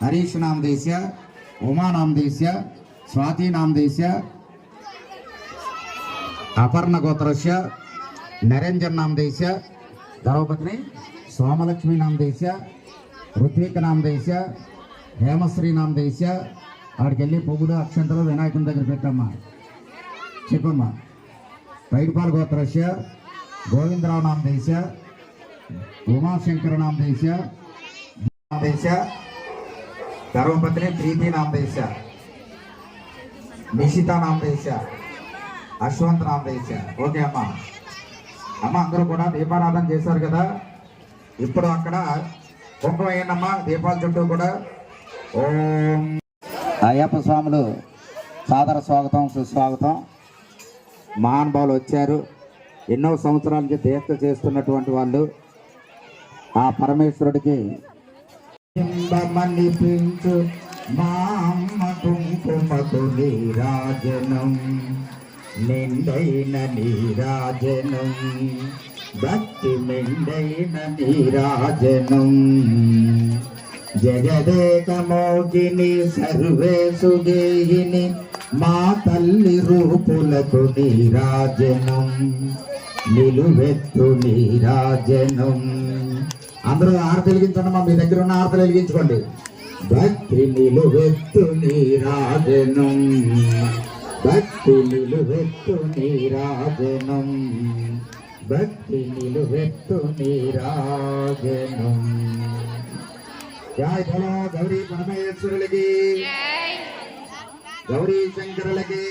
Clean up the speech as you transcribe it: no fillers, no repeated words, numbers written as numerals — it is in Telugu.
हरीश नामदेस्य, उमा नामदेस्य, स्वाति नामदेस्य, अपर्ण गोत्रस्य, नरेंजन नामदेस्य, धर्मपत्नी सोमलक्ष्मी नामदेस्य, ऋत्विक नामदेस्य, हेमश्री नामदेस्य, आड़केल्ली पुव्वुलु अक्षंतलु विनायकुनि दग्गर पेट्टम्मा చెప్పమ్మా पैडपाल गोत्रस्य गोविंदराव नामदेस्य, उमाशंकर नामदेस्य, धर्मपत्नी प्रीति नामदेस्य, निशिता नामदेस्य, अश्वंत नामदेस्य। ओके अम्मा अम्मा अंदरू కూడా దీపారాధన చేశారు కదా ఇప్పుడు అక్కడ కుంకుమ వేయండమ్మా దీపాల చుట్టూ కూడా ఓం అయ్యప్ప స్వాములు సాదర స్వాగతం సుస్వాగతం మహానుభావులు వచ్చారు ఎన్నో సంవత్సరాల నుంచి దీక్ష చేస్తున్నటువంటి వాళ్ళు ఆ పరమేశ్వరుడికి పించు మా అమ్మ కుంకుమకు నీరాజనం నిండైన నీరాజనం భక్తి మెండైన నీరాజనం జగదేకమోగిని సర్వేషు గేహిని మా తల్లి రూపులకు నీరాజనం నిలువెత్తు నీరాజనం। అందరూ ఆరతి వెలిగించండి మా మీ దగ్గర ఉన్న ఆరతి వెలిగించుకోండి। భక్తి నిలువెత్తు నీరాజనం భక్తి నిలువెత్తు నీరాజనం భక్తి నిలువెత్తు నీరాజనం। జై భలో గౌరీ పరమేశ్వరులకి గౌరీ శంకరులకి।